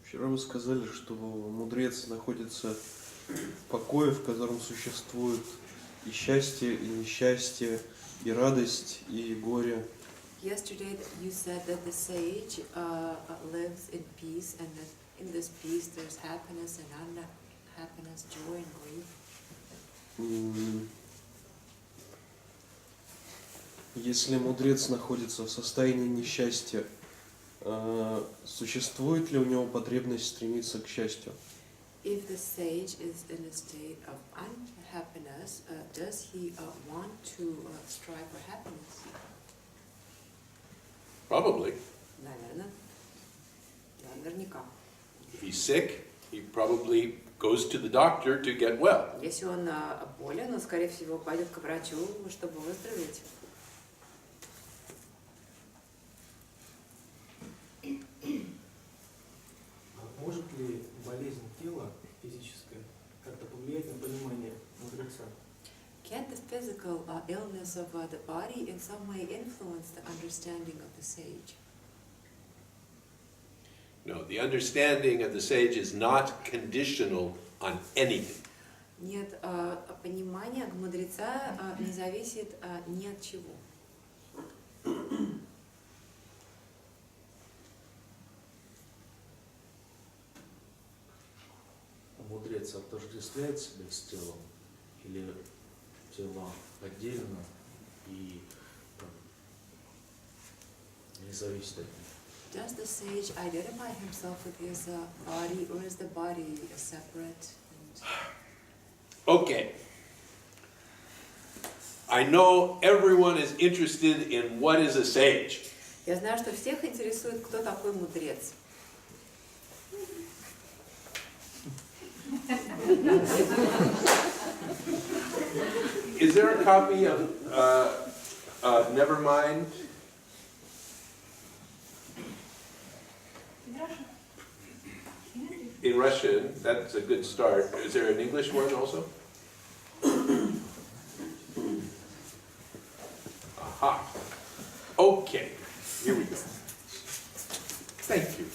Вчера вы сказали, что мудрец находится в покое, в котором существует и счастье, и несчастье, и радость, и горе. Yesterday you said that the sage lives in peace, and that in this peace there's happiness and unhappiness, joy and grief. Если мудрец находится в состоянии несчастья, существует ли у него потребность стремиться к счастью? If the sage is in a state of unhappiness, does he want to strive for happiness? Probably. Наверное. Наверняка. If he's sick, he probably goes to the doctor to get well. Если он болен, он, скорее всего, пойдет к врачу, чтобы выздороветь. Может ли болезнь тела физическая как-то повлиять на понимание мудреца? Can the physical illness of the body in some way influence the understanding of the sage? No, the understanding of the sage is not conditional on anything. Нет, понимание мудреца не зависит ни от чего. Мудрец отождествляет себя с телом или тело отдельно и не зависит от них? Does the sage identify himself with his body, or is the body separate? Okay. I know everyone is interested in what is a sage. Я знаю, что всех интересует, кто такой мудрец. Is there a copy of Nevermind? In Russian, that's a good start. Is there an English one also? Aha. Okay, here we go. Thank you.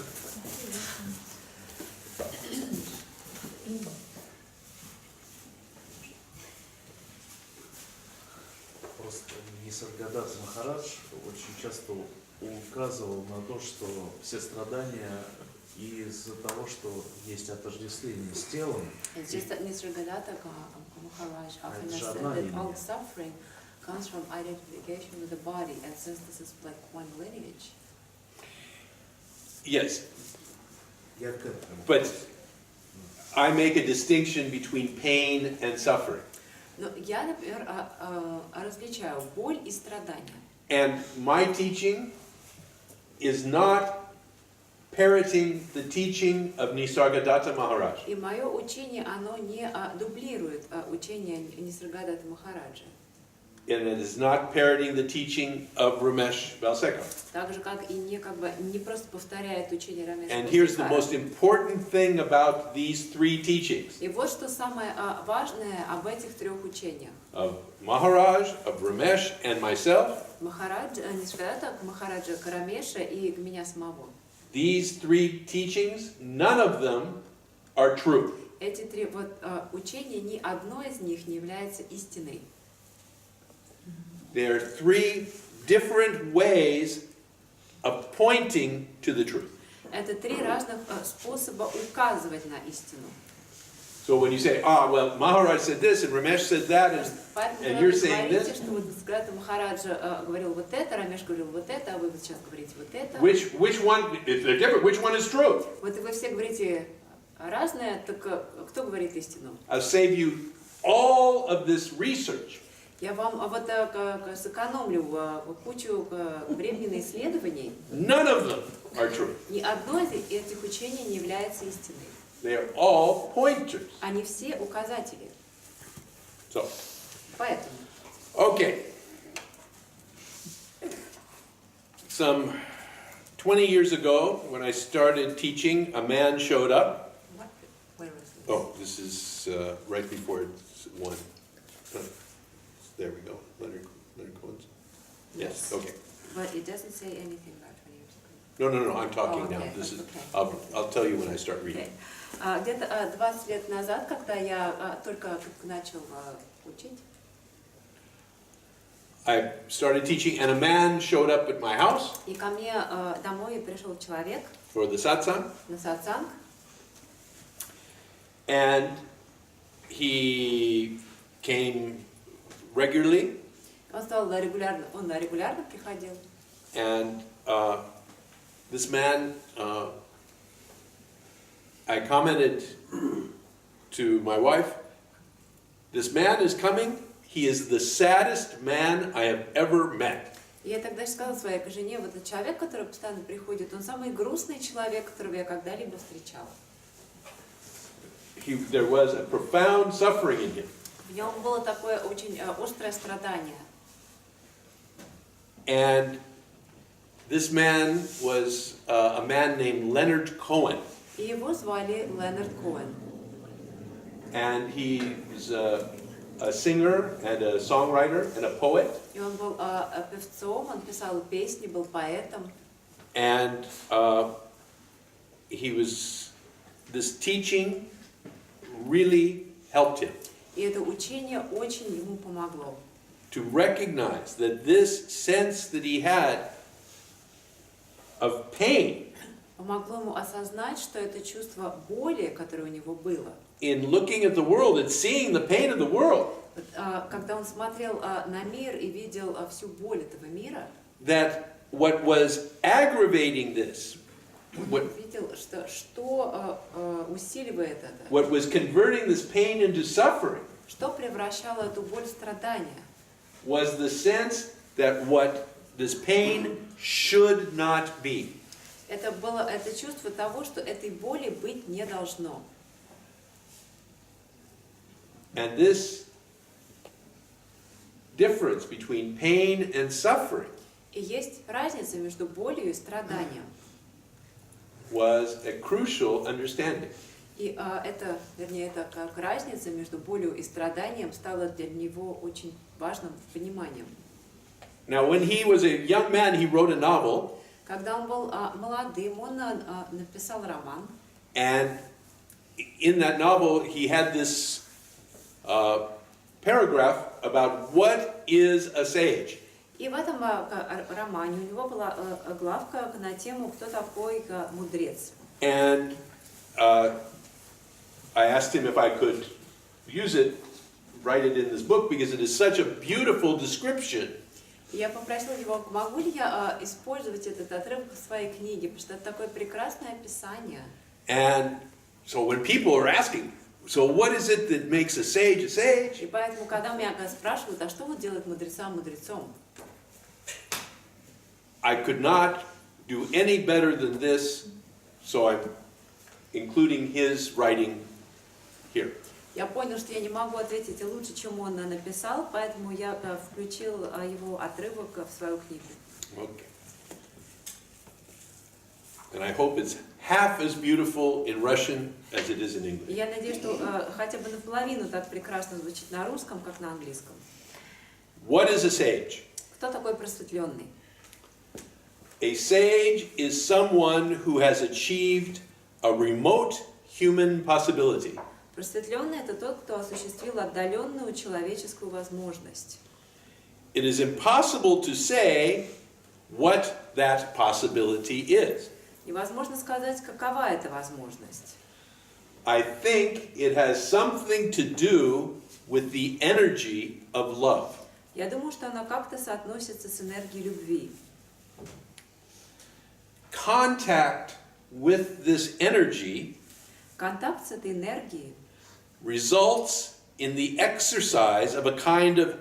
Просто Нисаргадас Махарадж очень часто указывал на то, что все страдания из-за того, что есть отождествление с телом. It's just that Nisargadatta Maharaj often has said that all suffering comes from identification with the body, and since this is like one lineage. Yes, but I make a distinction between pain and suffering. Но я, например, различаю боль и страдания. And my teaching is not parroting the teaching of Nisargadatta Maharaj. И мое учение, оно не дублирует учение Нисаргадатта Махараджа. And it is not parroting the teaching of Ramesh Balsekar. Так же, как и не просто повторяет учение Рамеша And here's the Балсекара. most important thing about these three teachings. И вот что самое важное об этих трех учениях. Of Maharaj, of Ramesh, and myself. Махараджа, Нисаргадатта Махараджа, Рамеша и меня самого. These three teachings, none of them are true. Эти три учения, ни одно из них не является истиной. There are three different ways of pointing to the truth. Это три разных способа указывать на истину. So when you say, well, Maharaj said this and Ramesh said that, and you're saying this, что вот Нисаргадатта Махараджа говорил вот это, Рамеш говорил вот это, а вы вот сейчас говорите вот это. which one, if they're different, which one is true? Вот вы все говорите разное, так кто говорит истину? I'll save you all of this research. Я вам вот сэкономлю кучу времени на исследований. None of them are true. Ни одно из этих учений не является истиной. They are all pointers. Они все указатели. So, Поэтому. okay. Some 20 years ago, when I started teaching, a man showed up. Where was it? Oh, this is right before it's one. There we go. Leonard Cohen's. Yes. Okay. But it doesn't say anything about 20 years ago. No, I'm talking now. Okay, This is, okay. I'll tell you when I start reading. Okay. Где-то 20 лет назад, когда я только начал учить, I started teaching, and a man showed up at my house и ко мне домой пришел человек for the satsang, на сатсанг, and he came regularly, он регулярно приходил. and this man, I commented to my wife, this man is coming, he is the saddest man I have ever met. И я тогда сказала своей жене, вот этот человек, который постоянно приходит, он самый грустный человек, которого я когда-либо встречала. There was a profound suffering in him. В нем было такое очень острое страдание. And this man was a man named Leonard Cohen. И его звали Ленард Коэн. And he was a singer and a songwriter and a poet. И он был певцом, он писал песни, был поэтом. And he was, this teaching really helped him И это учение очень ему помогло. to recognize that this sense that he had of pain Помогло ему осознать, что это чувство боли, которое у него было. in looking at the world and seeing the pain of the world, Когда он смотрел на мир и видел всю боль этого мира, that what was aggravating this, видел, что усиливает это, what was converting this pain into suffering, что превращало эту боль в страдание, was the sense that what this pain should not be. это было это чувство того, что этой боли быть не должно. And this difference between pain and suffering И есть разница между болью и страданием. was a crucial understanding. И это как разница между болью и страданием стала для него очень важным пониманием. Now, when he was a young man, he wrote a novel, Когда он был молодым, он написал роман. and in that novel, he had this paragraph about what is a sage. И в этом романе у него была главка на тему, кто такой мудрец. And I asked him if I could use it, write it in this book, because it is such a beautiful description И я попросила его, могу ли я использовать этот отрывок в своей книге, потому что это такое прекрасное описание. And so when people are asking, so what is it that makes a sage a sage? И поэтому, когда меня спрашивают, а что вот делает мудреца мудрецом? I could not do any better than this, so I'm including his writing here. Я понял, что я не могу ответить лучше, чем он написал, поэтому я включил его отрывок в свою книгу. Okay. And I hope it's half as beautiful in Russian as it is in И English. я надеюсь, что хотя бы наполовину так прекрасно звучит на русском, как на английском. What is a sage? Кто такой просветленный? A sage is someone who has achieved a remote human possibility. Просветленный – это тот, кто осуществил отдаленную человеческую возможность. It is impossible to say what that possibility is. Невозможно сказать, какова эта возможность. I think it has something to do with the energy of love. Я думаю, что она как-то соотносится с энергией любви. Contact with this energy Контакт с этой энергией results in the exercise of a kind of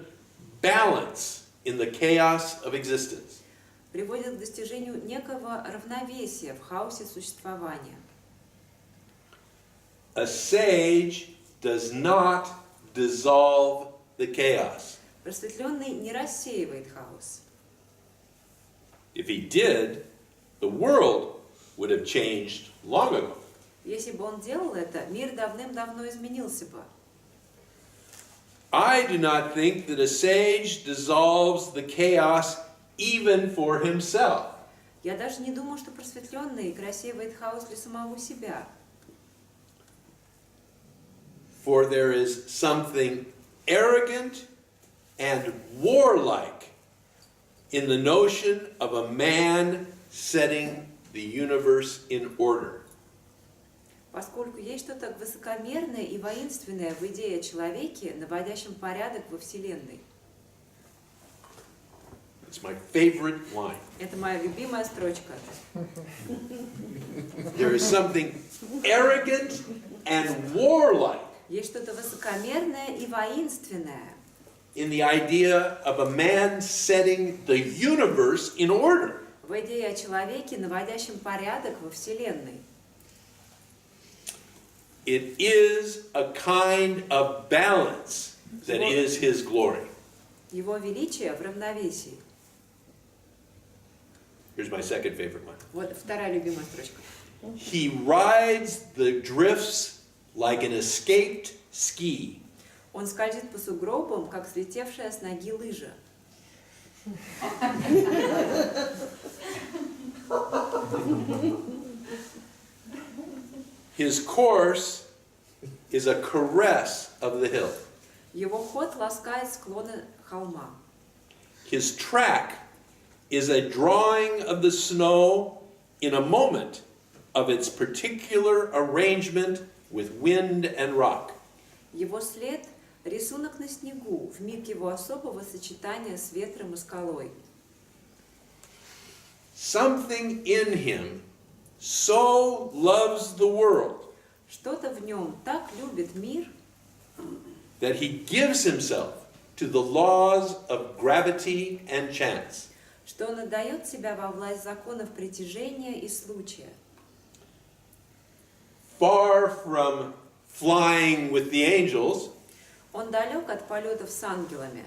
balance in the chaos of existence. приводит к достижению некого равновесия в хаосе существования. A sage does not dissolve the chaos. Просветленный не рассеивает хаос. If he did, the world would have changed long ago. Если бы он делал это, мир давным-давно изменился бы. I do not think that a sage dissolves the chaos even for himself. Я даже не думал, что просветленный и красивый хаос для самого себя. For there is something arrogant and warlike in the notion of a man setting the universe in order. Поскольку есть что-то высокомерное и воинственное в идее о человеке, наводящем порядок во Вселенной. It's my favorite line. Это моя любимая строчка. There is something arrogant and warlike Есть что-то высокомерное и воинственное in the idea of a man setting the universe in order. в идее о человеке, наводящем порядок во Вселенной. It is a kind of balance that is his glory. Его величие в равновесии. Here's my second favorite line. Вот вторая любимая строчка. He rides the drifts like an escaped ski. Он скользит по сугробам, как слетевшая с ноги лыжа. His course is a caress of the hill. Его ход ласкает склоны холма. His track is a drawing of the snow in a moment of its particular arrangement with wind and rock. Его след – рисунок на снегу, в миг его особого сочетания с ветром и скалой. Something in him so loves the world Что-то в нем так любит мир, that he gives himself to the laws of gravity and chance. что он отдает себя во власть законов притяжения и случая. Far from flying with the angels, Он далек от полетов с ангелами.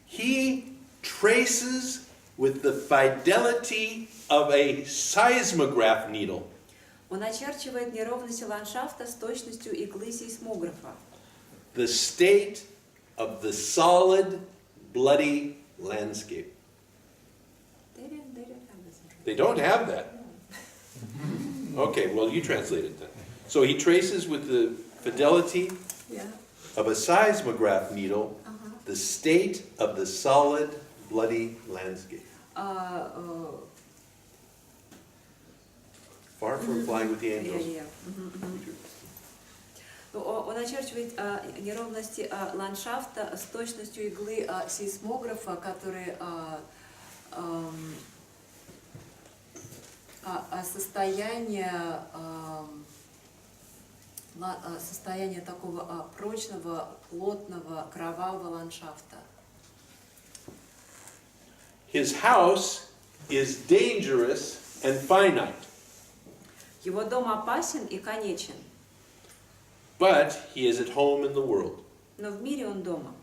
he traces with the fidelity of a seismograph needle Он очерчивает неровности ландшафта с точностью иглы сейсмографа. the state of the solid, bloody landscape. They don't have that. Okay, well, you translate it then. So he traces with the fidelity Yeah. of a seismograph needle the state of the solid, bloody landscape. Far from flying with the angels. Он очерчивает неровности ландшафта с точностью иглы сейсмографа, который состояние такого прочного, плотного, кровавого ландшафта. His house is dangerous and finite, Его дом опасен и конечен, but he is at home in the world. но в мире он дома.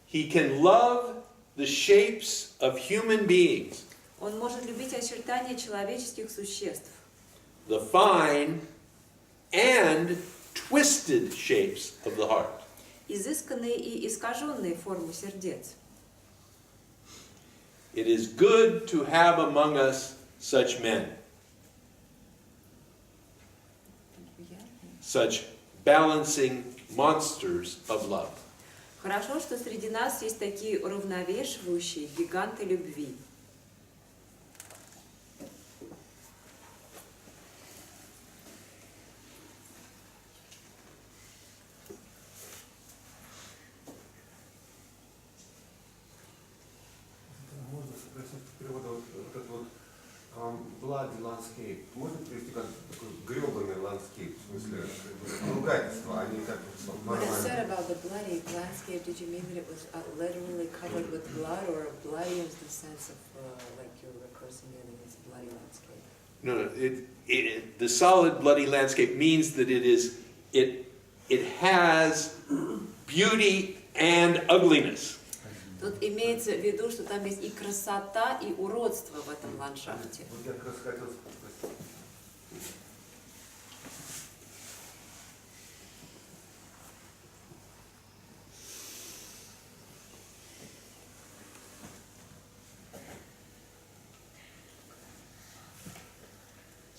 He can love the shapes of human beings, Он может любить очертания человеческих существ, the fine and twisted shapes of the heart. изысканные и искаженные формы сердец. It is good to have among us such men, such balancing monsters of love. Хорошо, что среди нас есть такие уравновешивающие гиганты любви. Можно спросить перевода вот этот вот bloody landscape. Можно привести как такой гребаный landscape, в смысле ругательство, а не как When you said нормально. about the bloody landscape, did you mean that it was literally covered with blood, or bloody in the sense of like you're recursing it and it's a bloody landscape? No, the solid bloody landscape means that it has beauty and ugliness. Тут имеется в виду, что там есть и красота, и уродство в этом ландшафте. Вот я как раз хотел спросить.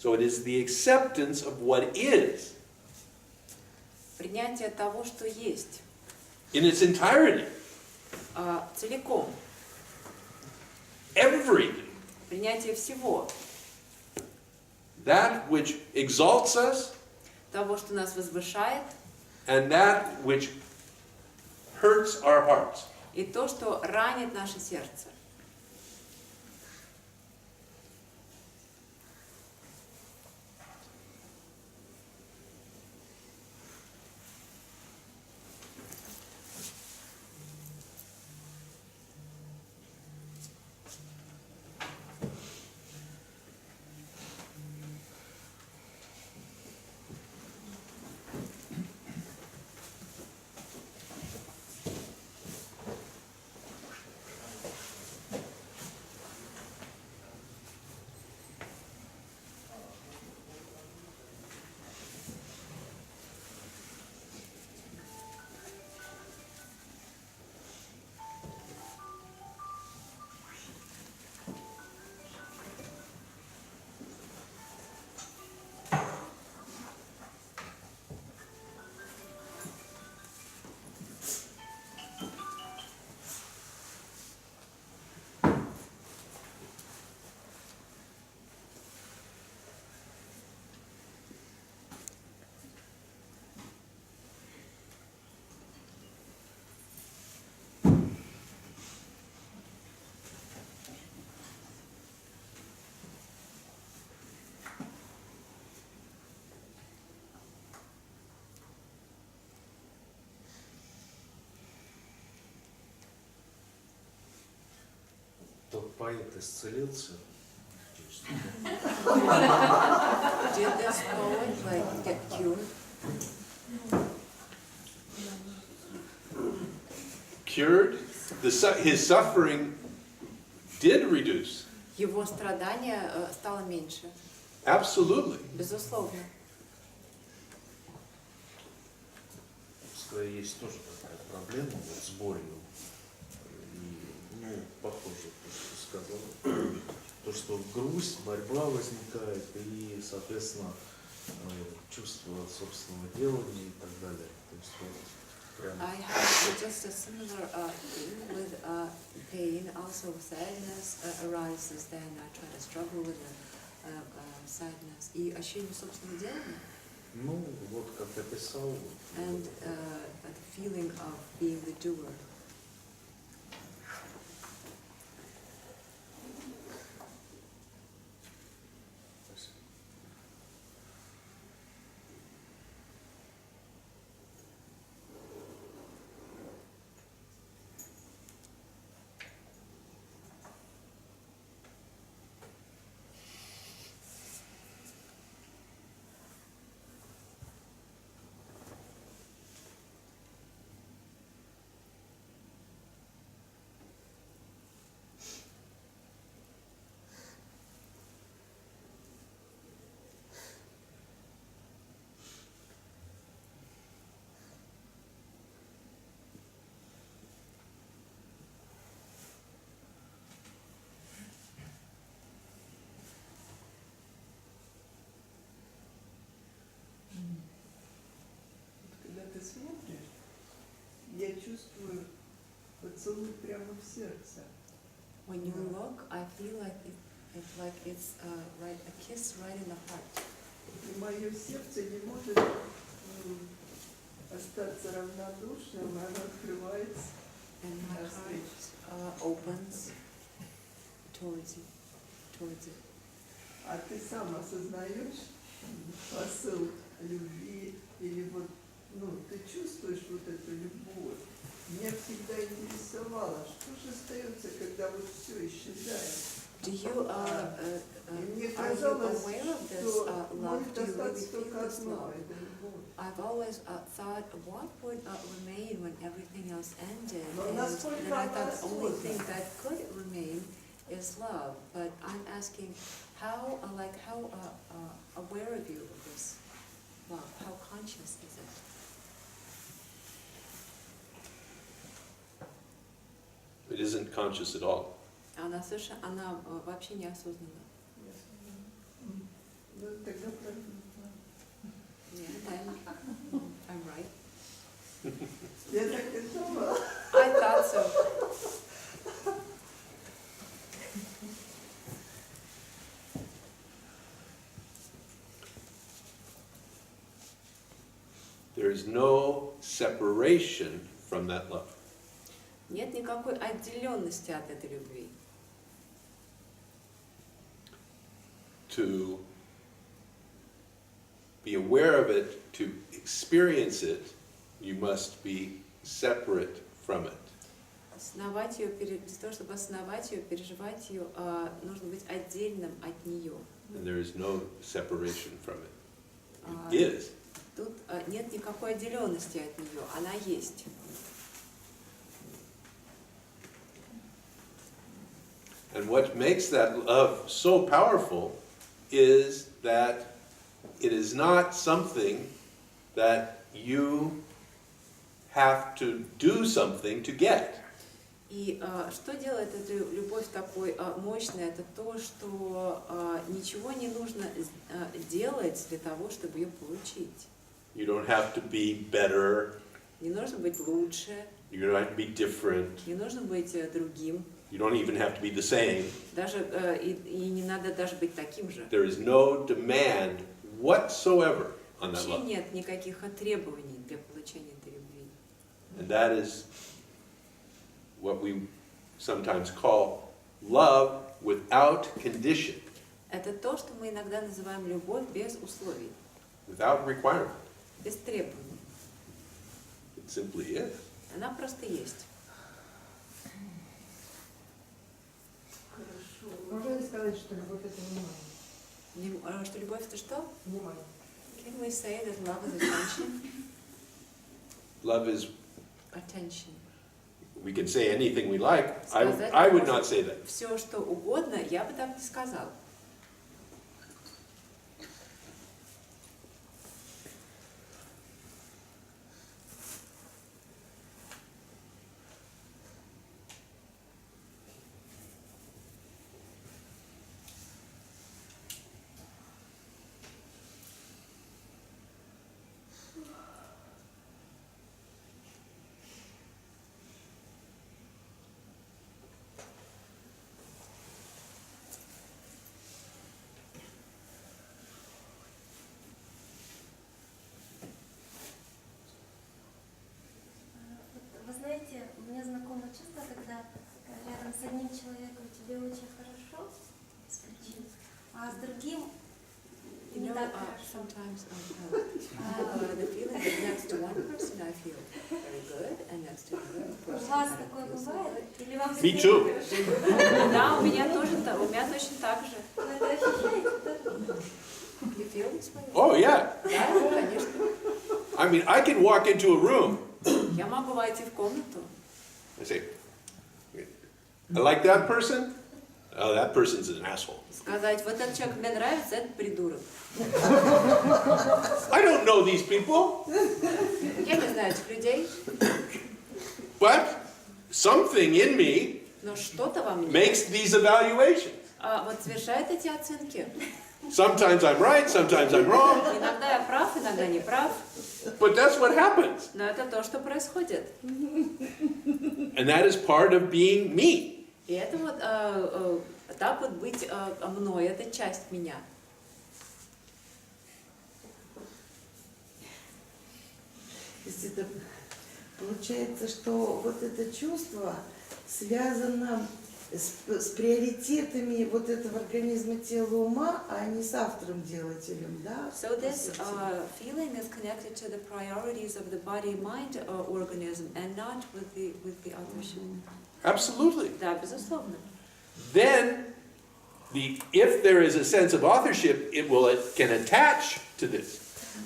So it is the acceptance of what is Принятие того, что есть, in its entirety. целиком. Everything. Принятие всего. That which exalts us Того, что нас возвышает, and that which hurts our hearts. и то, что ранит наше сердце. Тот поэт исцелился. Did this poet like get cured? Cured? His suffering did reduce. Его страдания стало меньше. Absolutely. Безусловно. Пускай есть тоже такая проблема вот с болью. И, ну, похоже, то, что сказал. То, что грусть, борьба возникает и, соответственно, чувство собственного делания и так далее. То есть вот прям... I have just a similar thing with pain. Also, sadness arises. Then I try to struggle with the sadness. И ощущение собственного делания. Ну, вот как я писал. And the feeling of being the doer. Когда ты смотришь, я чувствую поцелуй прямо в сердце. When you look, I feel like it's right a kiss right in the heart. И мое сердце не может остаться равнодушным, оно открывается And my heart opens towards it. А ты сам осознаешь посыл любви или вот, ну, ты чувствуешь вот эту любовь? Меня всегда интересовало, что же остается, когда вот все исчезает. Do you И мне are you казалось, aware of this что love? может Do you really остаться feel только this одно, love? это любовь. I've always thought, what would remain when everything else ended? Но And насколько then I она thought the only осознанна? thing that could remain is love. But I'm asking, how aware of you of this love? How conscious is it? It isn't conscious at all. Она вообще неосознанна. Ну, тогда правильно. Yeah, I'm right. Я так и думала. I thought so. There is no separation from that love. Нет никакой отделенности от этой любви. To be aware of it, to experience it, you must be separate from it. Для того, чтобы осознавать ее, переживать ее, нужно быть отдельным от нее. And there is no separation from it. It is. Тут нет никакой отделенности от нее, она есть. And what makes that love so powerful is that it is not something that you have to do something to get. И что делает эту любовь такой мощной, это то, что ничего не нужно делать для того, чтобы ее получить. You don't have to be better. Не нужно быть лучше, You don't have to be different. не нужно быть другим, You don't even have to be the same. даже и не надо даже быть таким же. There is no demand whatsoever on that Вообще love. нет никаких требований для получения этой любви. And that is what we sometimes call love without condition, Это то, что мы иногда называем любовь без условий, without requirement. без требований. It simply is. Она просто есть. Хорошо. Можно ли сказать, что любовь это внимание? Что любовь это что? Внимание. Can we say that love is attention? Love is, Attention. we can say anything we like. Сказать I would можно not say that. все, что угодно, я бы так не сказала. Вы знаете, мне знакомо чувство, когда рядом с одним человеком тебе очень хорошо, без причин, а с другим не так хорошо. Sometimes the feeling that next to one person I feel very good, and next to another У person вас I такое feel so бывает? good. Или вам Me всегда too. хорошо? Да, у меня точно так же. Вы это ощущаете, да? You feel this way? Oh, yeah. Да, конечно. I mean, I can walk into a room Я могу войти в комнату, and say, I like that person. Oh, that person's an asshole. сказать, вот этот человек мне нравится, это придурок. I don't know these people, Я не знаю этих людей, but something in me но что-то во мне makes these evaluations. вот совершает эти оценки. Sometimes I'm right, sometimes I'm wrong, Иногда я прав, иногда не прав, but that's what happens. но это то, что происходит. And that is part of being me. И это вот так вот быть мной, это часть меня. То есть это получается, что вот это чувство связано с приоритетами вот этого организма, тела, ума, а не с автором-делателем, да? So this feeling is connected to the priorities of the body-mind organism and not with the authorship. Absolutely. Да, безусловно. Then, if there is a sense of authorship, it can attach to this.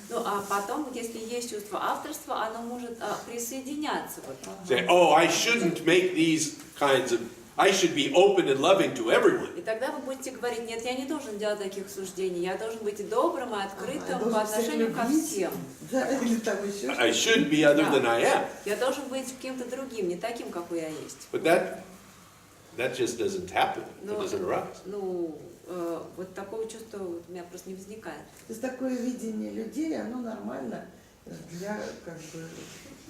Ну, а потом, если есть чувство авторства, оно может присоединяться. Вот. Say, oh, I shouldn't make these kinds of, I should be open and loving to everyone. И тогда вы будете говорить, нет, я не должен делать таких суждений, я должен быть добрым и открытым по отношению ко всем. Да, или там еще I should be other than I am. Я должен быть каким-то другим, не таким, какой я есть. But that just doesn't happen. It doesn't arise. Ну, вот такого чувства вот у меня просто не возникает. То есть такое видение людей, оно нормально для, как бы,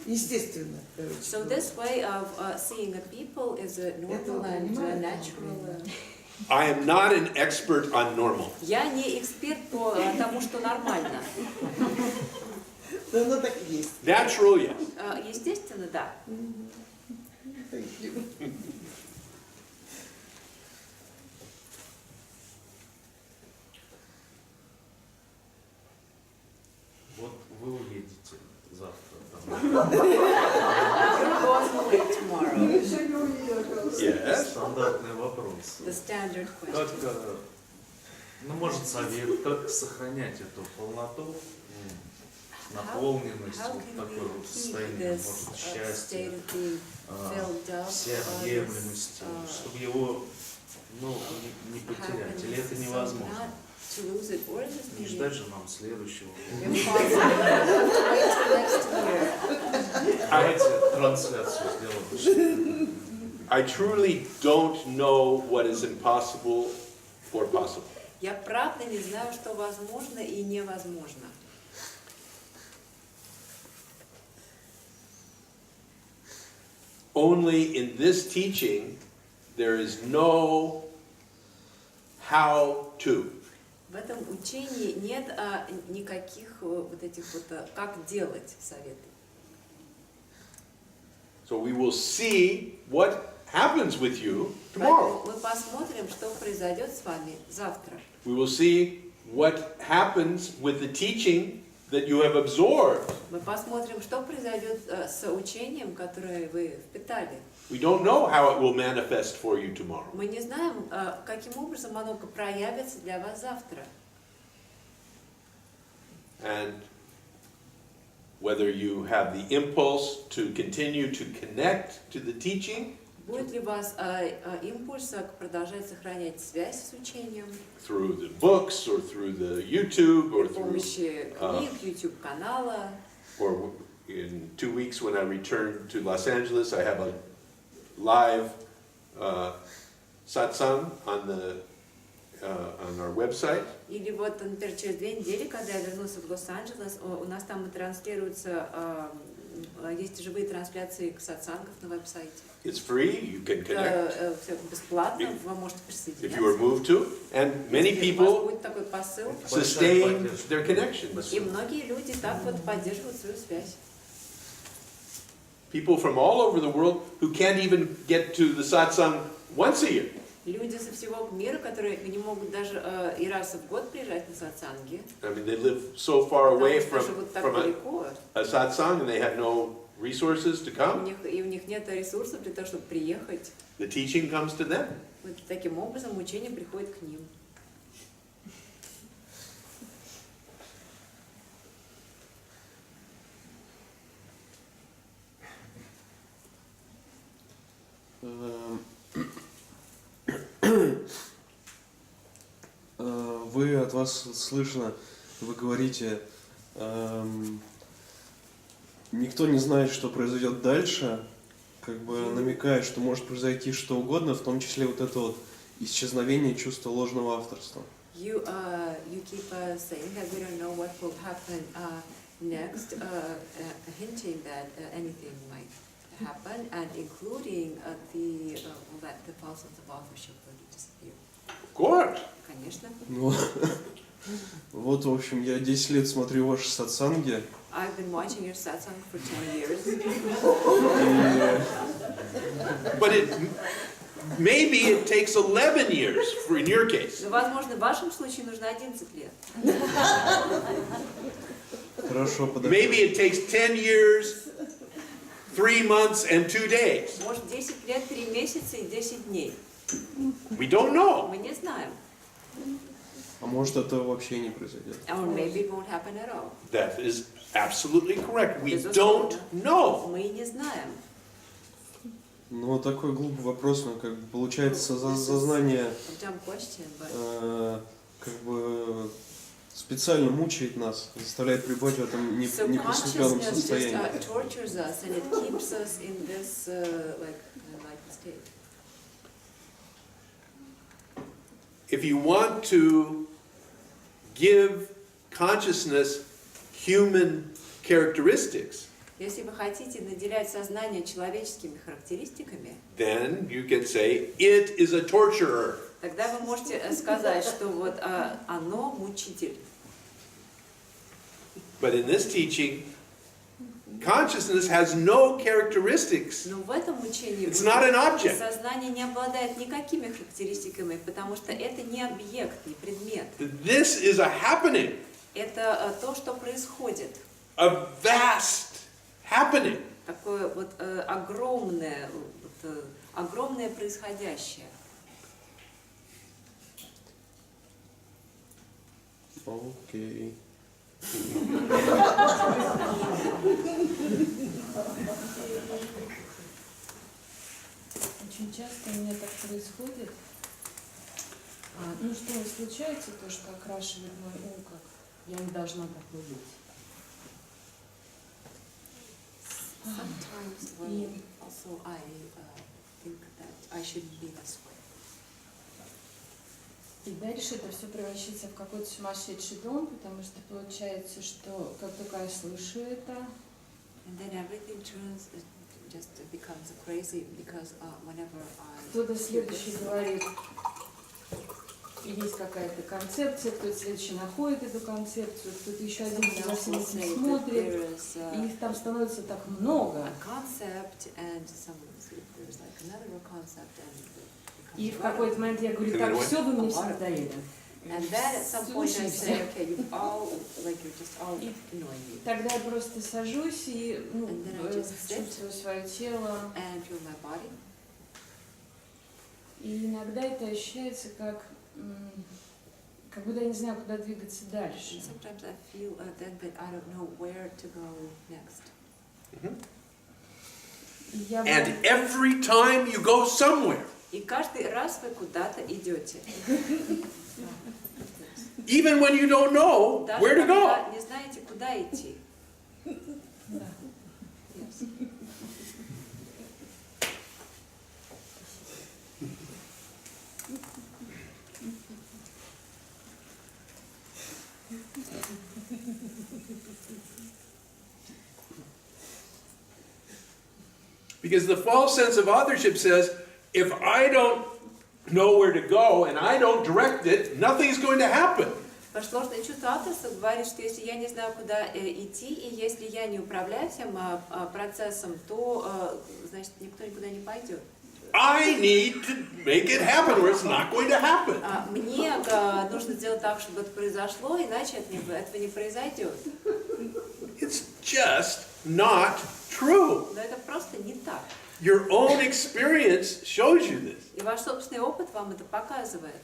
естественно. So this way of seeing a people is a normal and natural. I am not an expert on normal. Я не эксперт по тому, что нормально. Да, оно так и есть. Natural, yes. Естественно, да. Thank you. Вот вы уедете завтра. You're going away tomorrow. Еще не уехал. Yes. Стандартный вопрос. The standard Как, question. ну, может, совет, как сохранять эту полноту, наполненность, How вот can такое we вот keep состояние, this может, state счастья, of being filled up, всеобъемлемости, чтобы его, ну, не потерять, или это невозможно? to lose it, or just Не ждать же нам следующего. impossible. Wait till next year. Давайте трансляцию сделаем. I truly don't know what is impossible or possible. Я правда не знаю, что возможно и невозможно. Only in this teaching there is no how to. В этом учении нет никаких вот этих вот как делать советов. So we will see what happens with you tomorrow. Поэтому мы посмотрим, что произойдет с вами завтра. We will see what happens with the teaching that you have absorbed. Мы посмотрим, что произойдет с учением, которое вы впитали. We don't know how it will manifest for you tomorrow. Мы не знаем, каким образом оно проявится для вас завтра. And whether you have the impulse to continue to connect to the teaching Будет ли у вас импульс продолжать сохранять связь с учением through the books or through the YouTube or при through, помощи книг, YouTube-канала? or in 2 weeks when I return to Los Angeles, I have a live satsang on our website. Или вот, например, через 2 недели, когда я вернулся в Лос-Анджелес, у нас там транслируются, есть живые трансляции сатсангов на веб-сайте. It's free, you can connect Все бесплатно, вы можете if you are присоединяться. moved to. And many У вас people будет такой посыл, sustain their connections. и многие люди так вот поддерживают свою связь. People from all over the world who can't even get to the satsang once a year. Люди со всего мира, которые не могут даже и раз в год приезжать на сатсанги, I mean, they live so far away потому что живут так from далеко, a satsang and they have no resources to come. у них нет ресурсов для того, чтобы приехать. The teaching comes to them. Вот таким образом учение приходит к ним. Вы, от вас слышно, вы говорите, никто не знает, что произойдет дальше, как бы намекая, что может произойти что угодно, в том числе вот это вот исчезновение чувства ложного авторства. You keep saying that we don't know what will happen next, hinting that anything might happen, and including that the concept of authorship will disappear. Of course. Конечно. Ну, вот, в общем, я 10 лет смотрю ваши сатсанги. I've been watching your satsang for 10 years. But maybe it takes 11 years in your case. Но, возможно, в вашем случае нужно 11 лет. Хорошо, Maybe it takes 10 years, 3 months and 2 days. Может, 10 лет, 3 месяца и 10 дней. We don't know. Мы не знаем. А может, это вообще не произойдет. Or maybe it won't happen at all. That is absolutely correct. We Безусловно. don't know. Мы не знаем. Ну, такой глупый вопрос, но как бы получается сознание A dumb question, but как бы специально мучает нас, заставляет пребывать в этом неприсутственном subconsciousness состоянии. just tortures us and it keeps us in this like state. if you want to give consciousness human characteristics, Если вы хотите наделять сознание человеческими характеристиками, then you can say, it is a torturer. тогда вы можете сказать, что вот оно мучитель. But in this teaching, consciousness has no characteristics. Но в этом учении It's not an object. сознание не обладает никакими характеристиками, потому что это не объект, не предмет. This is a happening, Это то, что происходит. a vast happening. Такое вот огромное, огромное происходящее. Окей. Очень часто у меня так происходит. Ну что, случается то, что окрашивает мой ум, как я не должна такой быть. Sometimes when also I think that I shouldn't be this way. И дальше это все превращается в какой-то сумасшедший дом, потому что получается, что как только я слышу это, And then everything turns, just becomes crazy because whenever I кто-то hear следующий this, говорит, есть какая-то концепция, кто-то следующий находит эту концепцию, кто-то еще один someone за else всем will этим say that смотрит, there is и их там становится так много. a concept and there's like another concept and it И в becomes какой-то момент я говорю, так, все, вы мне все надоели. And then at some point I say, Слушайте. okay, you've all, like you're just all annoying me. Тогда я просто сажусь и And then I just sit. чувствую свое тело. And feel my body. И иногда это ощущается как будто я не знаю, куда двигаться дальше. And sometimes I feel then that I don't know where to go next. И я And every time you go somewhere, И каждый раз вы куда-то идете. even when you don't know Даже where to когда go. не знаете, куда идти. Да. Yes. Because the false sense of authorship says, if I don't know where to go and I don't direct it, nothing's going to happen. Потому что ложное чувство авторства говорит, что если я не знаю, куда идти, и если я не управляю всем процессом, то, значит, никто никуда не пойдет. I need to make it happen or it's not going to happen. Мне нужно сделать так, чтобы это произошло, иначе этого не произойдет. It's just not true. Но это просто не так. Your own experience shows you this. И ваш собственный опыт вам это показывает.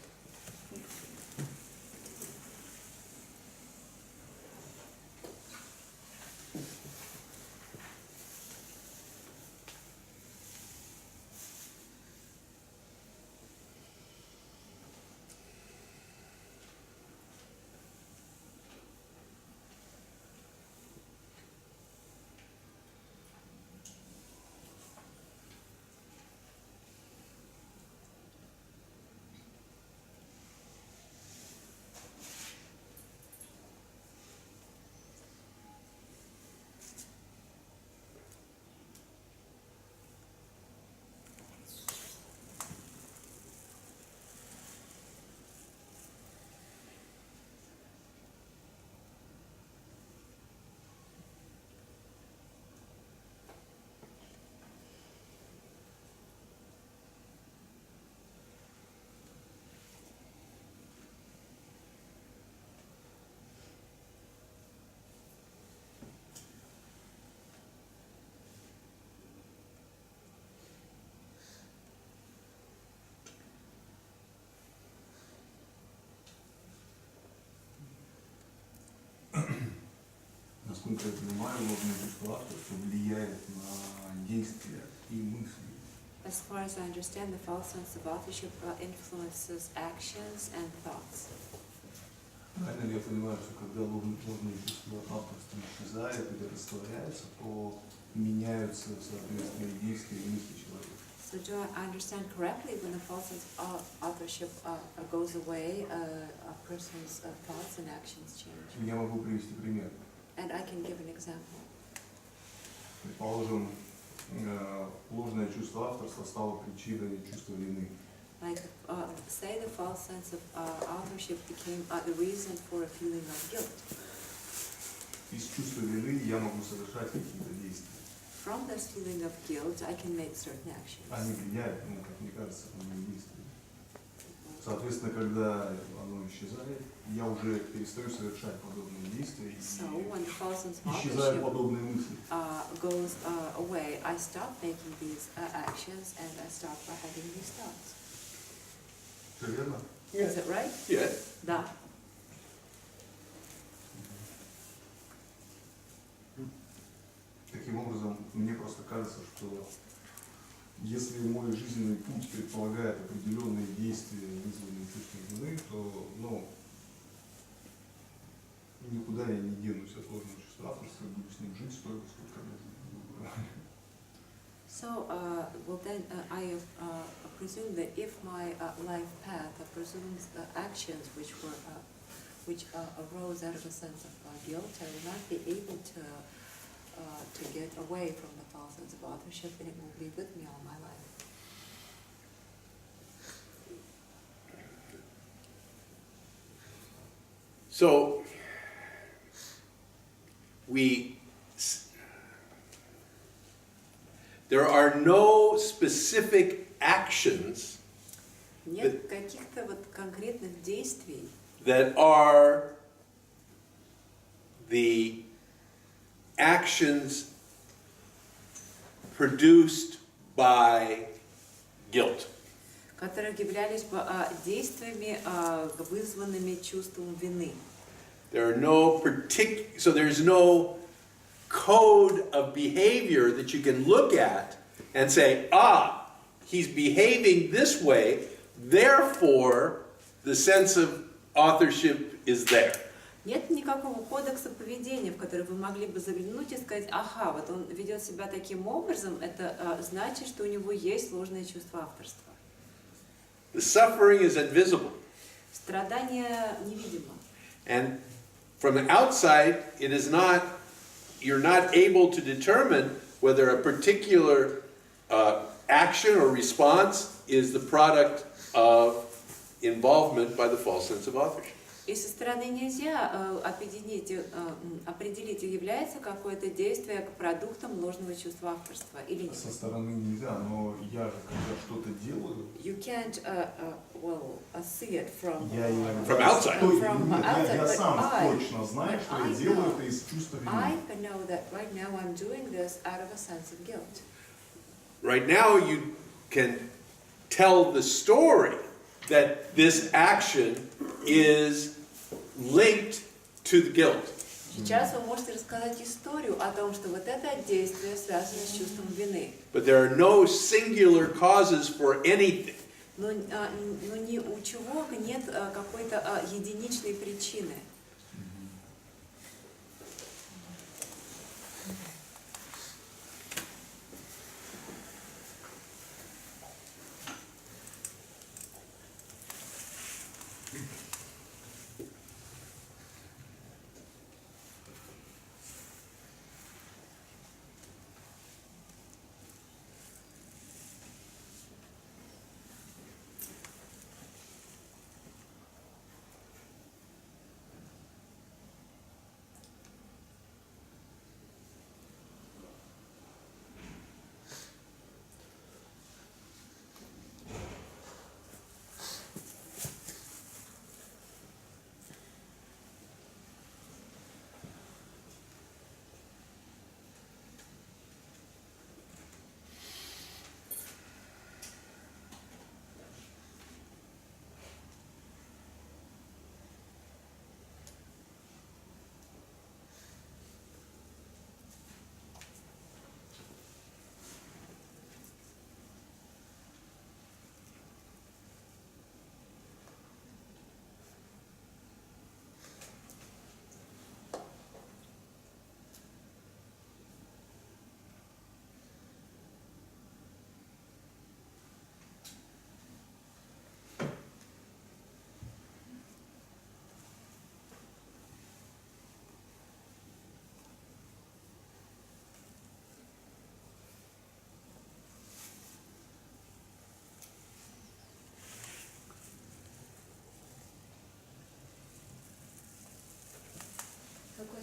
Насколько я понимаю, ложное чувство авторства влияет на действия и мысли. As far as I understand, the false sense of authorship influences actions and thoughts. Правильно ли я понимаю, что когда ложное чувство авторства исчезает или растворяется, то меняются, соответственно, действия и мысли человека? So do I understand correctly when the false sense of authorship goes away, a person's thoughts and actions change? Я могу привести пример. And I can give an example. Предположим, ложное чувство авторства стало причиной чувства вины. Like, say the false sense of authorship became the reason for a feeling of guilt. Из чувства вины я могу совершать какие-то действия. From this feeling of guilt, I can make certain actions. Они влияют, как мне кажется, на мои действия. Соответственно, когда оно исчезает, я уже перестаю совершать подобные действия, So when the false sense of исчезают authorship подобные мысли. goes away, I stop making these actions and I stop having these thoughts. Все верно? Is it right? Yeah. Да. Таким образом, мне просто кажется, что если мой жизненный путь предполагает определенные действия, вызванные чувством вины, то, никуда я не денусь от ложного чувства авторства, буду с ним жить столько, сколько я буду. So, well then, I presume that if my life path presumes actions which arose out of a sense of guilt, I will not be able to get away from the false sense of authorship, and it will be with me all my life. So, there are no specific actions Нет каких-то вот конкретных действий, that are the actions produced by guilt. которые являлись бы действиями, вызванными чувством вины. There are no so there's no code of behavior that you can look at and say, he's behaving this way, therefore the sense of authorship is there. Нет никакого кодекса поведения, в который вы могли бы заглянуть и сказать, ага, вот он ведет себя таким образом, это значит, что у него есть ложное чувство авторства. The suffering is invisible. Страдание невидимо. And from the outside, you're not able to determine whether a particular action or response is the product of involvement by the false sense of authorship. И со стороны нельзя определить, является какое-то действие к продуктам ложного чувства авторства или нет. Со стороны нельзя, но я же, когда что-то делаю, You can't see it from From outside. Я сам точно знаю, что я делаю это из чувства I вины. know that right now I'm doing this out of a sense of guilt. Right now, you can tell the story that this action is linked to the guilt. Сейчас вы можете рассказать историю о том, что вот это действие связано с чувством вины. But there are no singular causes for anything. Но ни у чего нет какой-то единичной причины.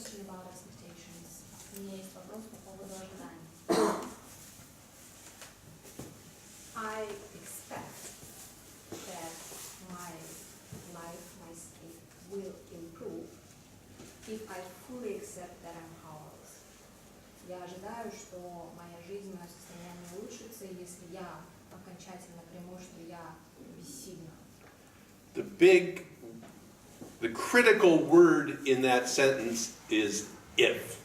question about expectations. У меня есть вопрос по поводу ожиданий. I expect that my life, my state will improve if I fully accept that I'm powerless. Я ожидаю, что моя жизнь, мое состояние улучшится, если я окончательно приму, что я бессильна. The critical word in that sentence is if.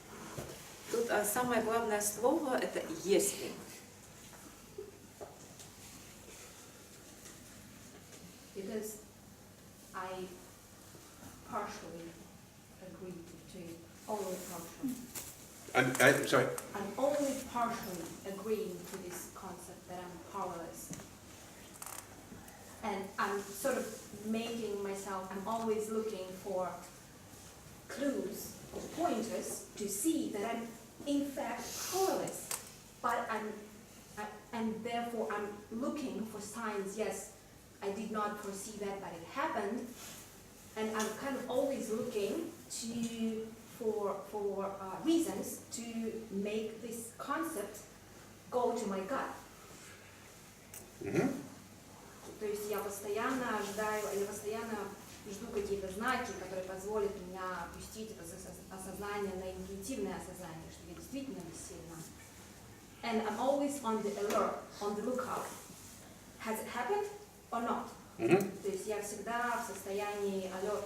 Тут самое главное слово это если. Because I partially agree to it, only partially. I'm sorry. I'm only partially agreeing to this concept that I'm powerless. And I'm sort of making myself, I'm always looking for clues or pointers to see that I'm in fact powerless. But and therefore I'm looking for signs, yes, I did not foresee that, but it happened. And I'm kind of always looking for reasons to make this concept go to my gut. Mm-hmm. То есть я постоянно ожидаю, я постоянно жду какие-то знаки, которые позволят меня опустить это осознание на интуитивное осознание, что я действительно бессильна. And I'm always on the alert, on the lookout. Has it happened or not? Mm-hmm. То есть я всегда в состоянии alert,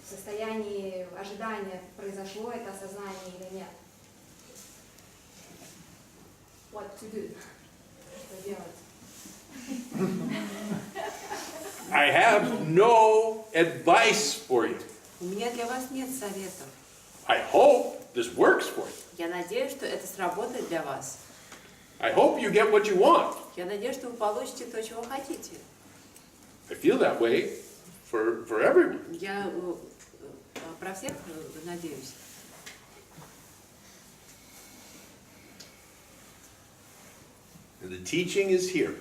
в состоянии ожидания, произошло это осознание или нет. What to do? Что делать? I have no advice for you. У меня для вас нет советов. I hope this works for you. Я надеюсь, что это сработает для вас. I hope you get what you want. Я надеюсь, что вы получите то, чего хотите. I feel that way for everyone. Я про всех надеюсь. And the teaching is here.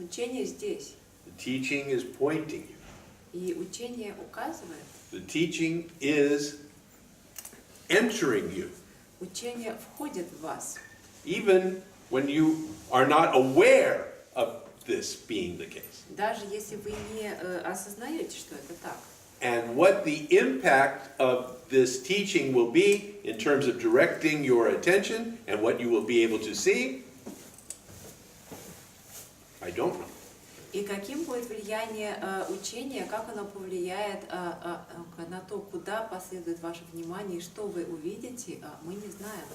Учение здесь. The teaching is pointing you. И учение указывает. The teaching is entering you. Учение входит в вас. Even when you are not aware of this being the case. Даже если вы не осознаете, что это так. And what the impact of this teaching will be in terms of directing your attention and what you will be able to see, I don't know. И каким будет влияние учения, как оно повлияет на то, куда последует ваше внимание и что вы увидите, мы не знаем.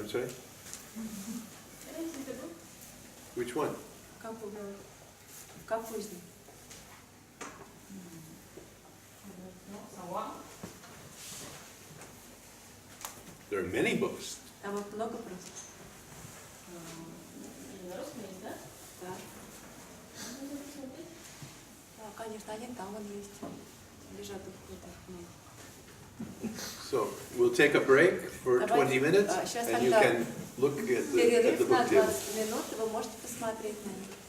I'm sorry? Which one? Какой из них? There are many books. Там вот много просто. Да. Да, конечно, они там вон есть. Лежат их много. So we'll take a break for 20 minutes, Сейчас and you тогда can look at the перерыв на book table. 20 минут, и вы можете посмотреть на них.